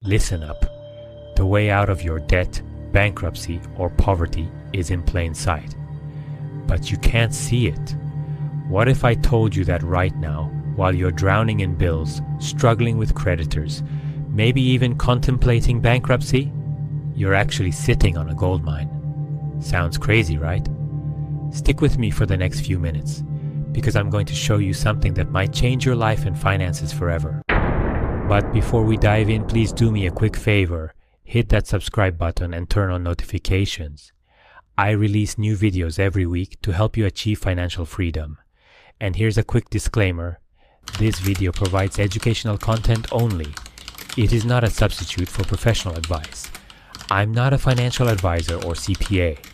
Listen up. The way out of your debt, bankruptcy, or poverty is in plain sight. But you can't see it. What if I told you that right now, while you're drowning in bills, struggling with creditors, maybe even contemplating bankruptcy, you're actually sitting on a gold mine? Sounds crazy, right? Stick with me for the next few minutes, because I'm going to show you something that might change your life and finances forever. But before we dive in, please do me a quick favor. Hit that subscribe button and turn on notifications. I release new videos every week to help you achieve financial freedom. And here's a quick disclaimer. This video provides educational content only. It is not a substitute for professional advice. I'm not a financial advisor or CPA.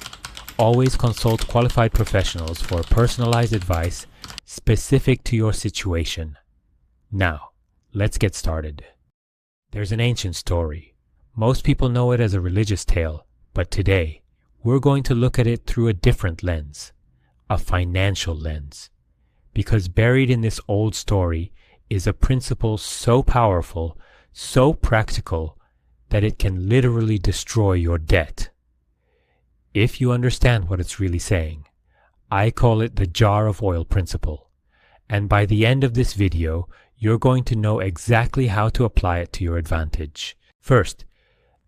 Always consult qualified professionals for personalized advice specific to your situation. Now, let's get started. There's an ancient story. Most people know it as a religious tale, but today, we're going to look at it through a different lens, a financial lens. Because buried in this old story is a principle so powerful, so practical, that it can literally destroy your debt. If you understand what it's really saying, I call it the jar of oil principle. And by the end of this video, you're going to know exactly how to apply it to your advantage. First,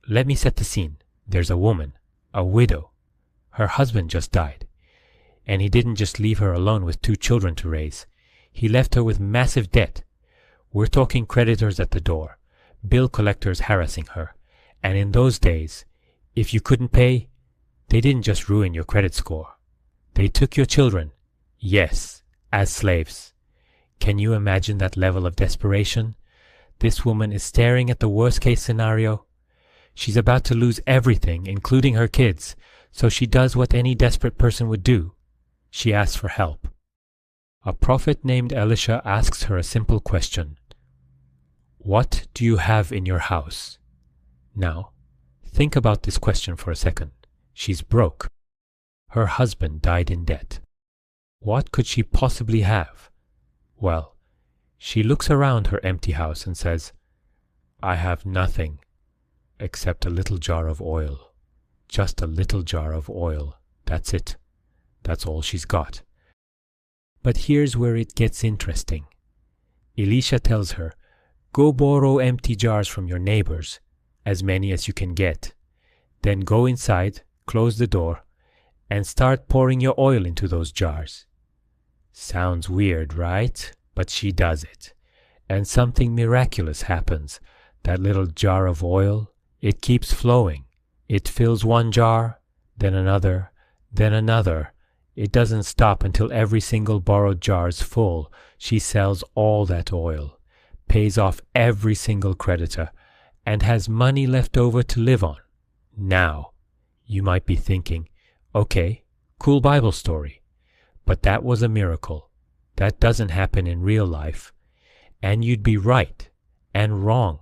let me set the scene. There's a woman, a widow. Her husband just died. And he didn't just leave her alone with 2 children to raise. He left her with massive debt. We're talking creditors at the door, bill collectors harassing her. And in those days, if you couldn't pay, they didn't just ruin your credit score. They took your children, yes, as slaves. Can you imagine that level of desperation? This woman is staring at the worst case scenario. She's about to lose everything, including her kids, so she does what any desperate person would do. She asks for help. A prophet named Elisha asks her a simple question. What do you have in your house? Now, think about this question for a second. She's broke. Her husband died in debt. What could she possibly have? Well, she looks around her empty house and says, I have nothing except a little jar of oil. Just a little jar of oil. That's it. That's all she's got. But here's where it gets interesting. Elisha tells her, go borrow empty jars from your neighbors, as many as you can get. Then go inside, close the door, and start pouring your oil into those jars. Sounds weird, right? But she does it. And something miraculous happens. That little jar of oil, it keeps flowing. It fills one jar, then another, then another. It doesn't stop until every single borrowed jar is full. She sells all that oil, pays off every single creditor, and has money left over to live on. Now, you might be thinking, okay, cool Bible story. But that was a miracle. That doesn't happen in real life. And you'd be right and wrong.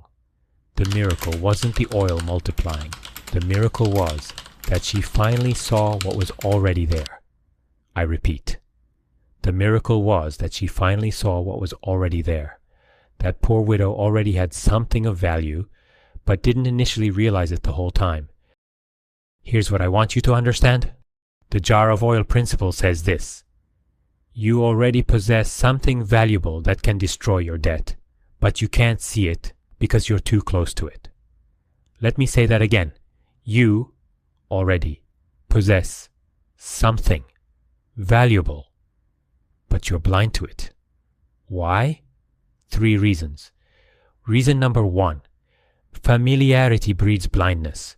The miracle wasn't the oil multiplying. The miracle was that she finally saw what was already there. I repeat, the miracle was that she finally saw what was already there. That poor widow already had something of value, but didn't initially realize it the whole time. Here's what I want you to understand. The jar of oil principle says this. You already possess something valuable that can destroy your debt, but you can't see it because you're too close to it. Let me say that again. You already possess something valuable, but you're blind to it. Why? 3 reasons. Reason number 1, familiarity breeds blindness.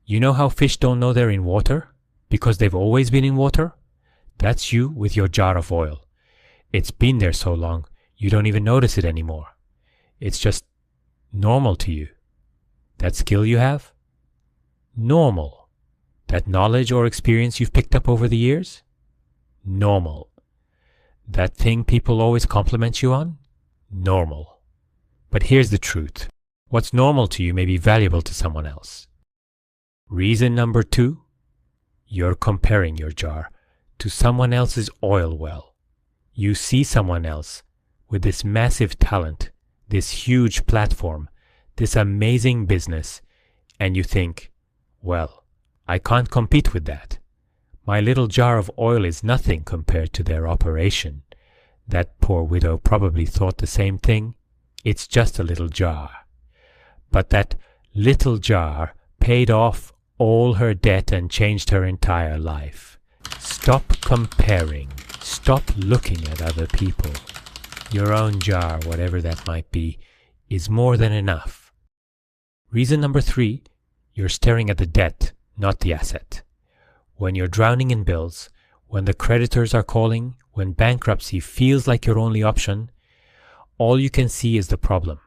You know how fish don't know they're in water? Because they've always been in water? That's you with your jar of oil. It's been there so long, you don't even notice it anymore. It's just normal to you. That skill you have? Normal. That knowledge or experience you've picked up over the years? Normal. That thing people always compliment you on? Normal. But here's the truth. What's normal to you may be valuable to someone else. Reason number 2, you're comparing your jar to someone else's oil well. You see someone else with this massive talent, this huge platform, this amazing business, and you think, well, I can't compete with that. My little jar of oil is nothing compared to their operation. That poor widow probably thought the same thing. It's just a little jar. But that little jar paid off all her debt and changed her entire life. Stop comparing. Stop looking at other people. Your own jar, whatever that might be, is more than enough. Reason number 3, you're staring at the debt, not the asset. When you're drowning in bills, when the creditors are calling, when bankruptcy feels like your only option, all you can see is the problem.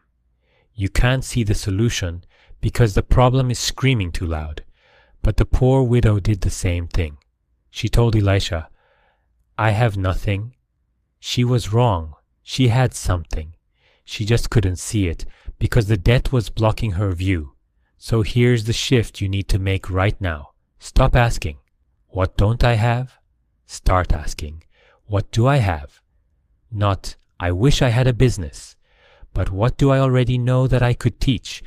You can't see the solution because the problem is screaming too loud. But the poor widow did the same thing. She told Elisha, I have nothing. She was wrong. She had something. She just couldn't see it because the debt was blocking her view. So here's the shift you need to make right now. Stop asking, what don't I have? Start asking, what do I have? Not, I wish I had a business. But what do I already know that I could teach?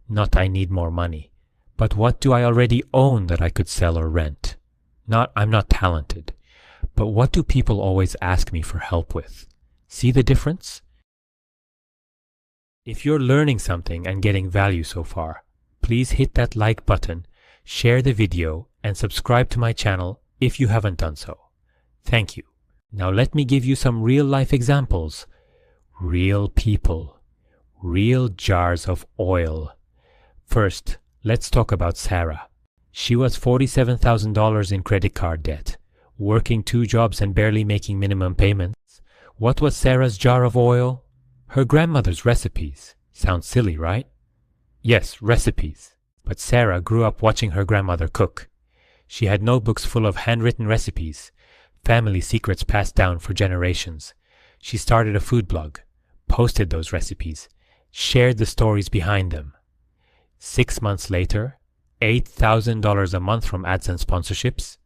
Not, I need more money. But what do I already own that I could sell or rent? Not, I'm not talented. But what do people always ask me for help with? See the difference? If you're learning something and getting value so far, please hit that like button, share the video, and subscribe to my channel if you haven't done so. Thank you. Now let me give you some real-life examples. Real people. Real jars of oil. First, let's talk about Sarah. She was $47,000 in credit card debt, working 2 jobs and barely making minimum payments. What was Sarah's jar of oil? Her grandmother's recipes. Sounds silly, right? Yes, recipes. But Sarah grew up watching her grandmother cook. She had notebooks full of handwritten recipes, family secrets passed down for generations. She started a food blog, posted those recipes, shared the stories behind them. 6 months later, $8,000 a month from ads and sponsorships.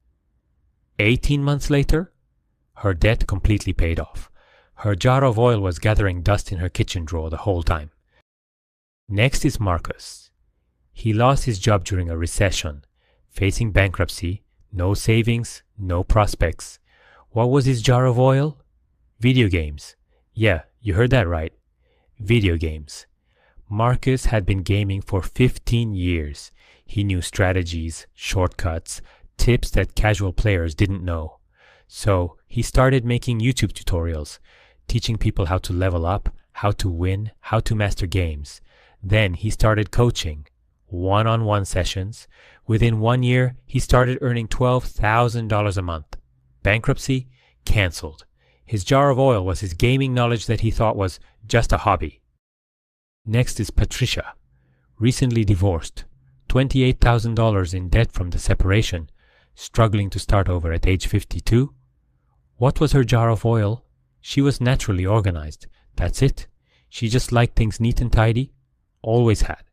18 months later, her debt completely paid off. Her jar of oil was gathering dust in her kitchen drawer the whole time. Next is Marcus. He lost his job during a recession, facing bankruptcy, no savings, no prospects. What was his jar of oil? Video games. Yeah, you heard that right. Video games. Marcus had been gaming for 15 years. He knew strategies, shortcuts, tips that casual players didn't know. So he started making YouTube tutorials, teaching people how to level up, how to win, how to master games. Then he started coaching, one-on-one sessions. Within 1 year, he started earning $12,000 a month. Bankruptcy? Cancelled. His jar of oil was his gaming knowledge that he thought was just a hobby. Next is Patricia. Recently divorced, $28,000 in debt from the separation, struggling to start over at age 52. What was her jar of oil? She was naturally organized. That's it. She just liked things neat and tidy. Always had.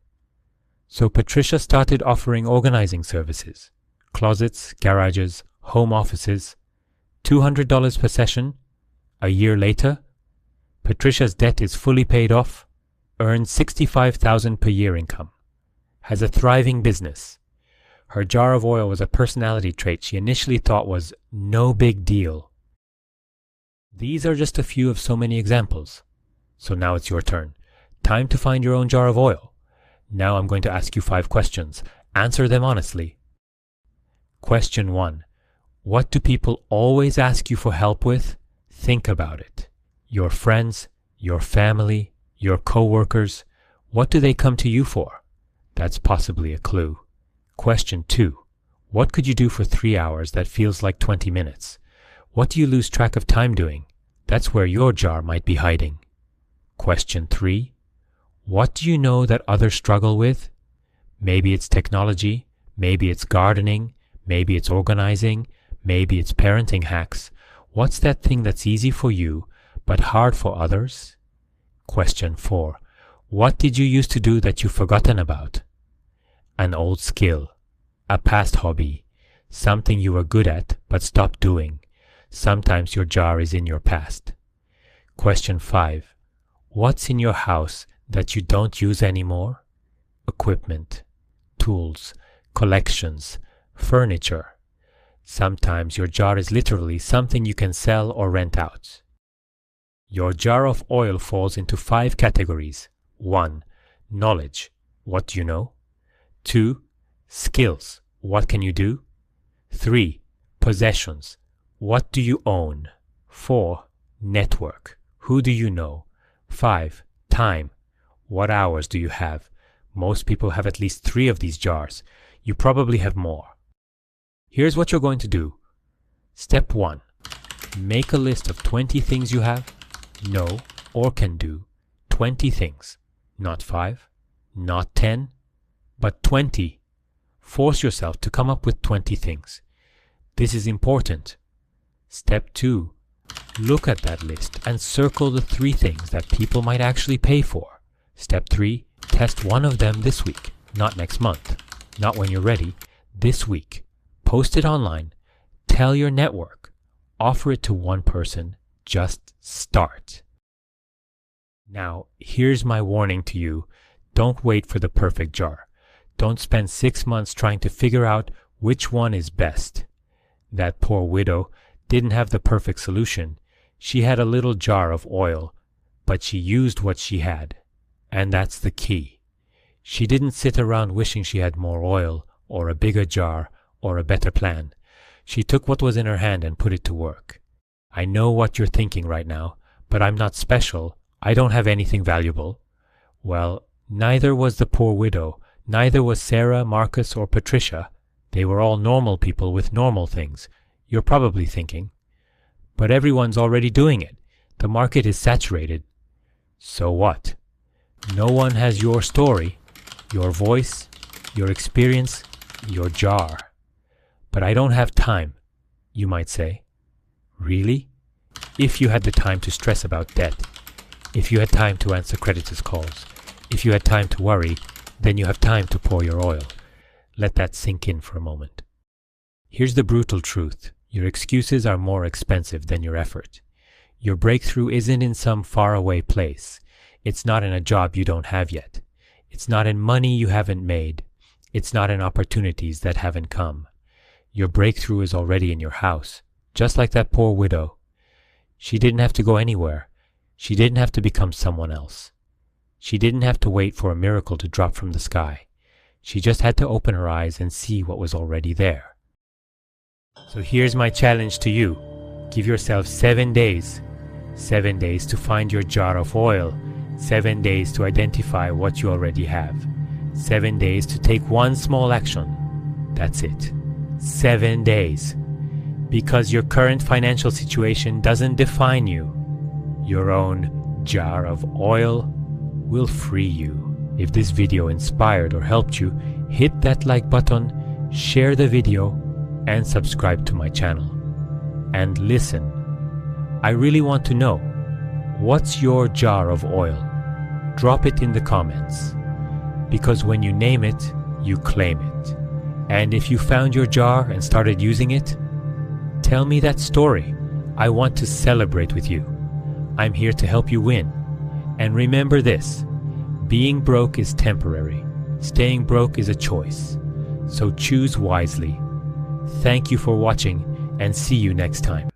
So Patricia started offering organizing services. Closets, garages, home offices. $200 per session. A year later, Patricia's debt is fully paid off, earns $65,000 per year income, has a thriving business. Her jar of oil was a personality trait she initially thought was no big deal. These are just a few of so many examples. So now it's your turn. Time to find your own jar of oil. Now I'm going to ask you 5 questions. Answer them honestly. Question 1. What do people always ask you for help with? Think about it. Your friends, your family, your co-workers, what do they come to you for? That's possibly a clue. Question 2. What could you do for 3 hours that feels like 20 minutes? What do you lose track of time doing? That's where your jar might be hiding. Question 3. What do you know that others struggle with? Maybe it's technology, maybe it's gardening, maybe it's organizing, maybe it's parenting hacks. What's that thing that's easy for you, but hard for others? Question 4. What did you used to do that you've forgotten about? An old skill, a past hobby, something you were good at but stopped doing. Sometimes your jar is in your past. Question 5. What's in your house that you don't use anymore? equipment, tools, collections, furniture. Sometimes your jar is literally something you can sell or rent out. Your jar of oil falls into 5 categories. 1. Knowledge. What do you know? 2. Skills. What can you do? 3. Possessions. What do you own? 4. Network. Who do you know? 5. Time. What hours do you have? Most people have at least 3 of these jars. You probably have more. Here's what you're going to do. Step 1. Make a list of 20 things you have, know, or can do. 20 things. Not 5, not 10, but 20. Force yourself to come up with 20 things. This is important. Step 2. Look at that list and circle the 3 things that people might actually pay for. Step 3. Test one of them this week, not next month, not when you're ready, this week. Post it online. Tell your network. Offer it to one person. Just start. Now, here's my warning to you. Don't wait for the perfect jar. Don't spend 6 months trying to figure out which one is best. That poor widow didn't have the perfect solution. She had a little jar of oil, but she used what she had. And that's the key. She didn't sit around wishing she had more oil, or a bigger jar, or a better plan. She took what was in her hand and put it to work. I know what you're thinking right now, but I'm not special. I don't have anything valuable. Well, neither was the poor widow. Neither was Sarah, Marcus, or Patricia. They were all normal people with normal things, you're probably thinking. But everyone's already doing it. The market is saturated. So what? No one has your story, your voice, your experience, your jar. But I don't have time, you might say. Really? If you had the time to stress about debt, if you had time to answer creditors' calls, if you had time to worry, then you have time to pour your oil. Let that sink in for a moment. Here's the brutal truth. Your excuses are more expensive than your effort. Your breakthrough isn't in some faraway place. It's not in a job you don't have yet. It's not in money you haven't made. It's not in opportunities that haven't come. Your breakthrough is already in your house, just like that poor widow. She didn't have to go anywhere. She didn't have to become someone else. She didn't have to wait for a miracle to drop from the sky. She just had to open her eyes and see what was already there. So here's my challenge to you. Give yourself 7 days. 7 days to find your jar of oil. 7 days to identify what you already have. 7 days to take one small action. That's it. 7 days. Because your current financial situation doesn't define you. Your own jar of oil will free you. If this video inspired or helped you, hit that like button, share the video, and subscribe to my channel. And listen, I really want to know, what's your jar of oil? Drop it in the comments. Because when you name it, you claim it. And if you found your jar and started using it, tell me that story. I want to celebrate with you. I'm here to help you win. And remember this, being broke is temporary. Staying broke is a choice. So choose wisely. Thank you for watching and see you next time.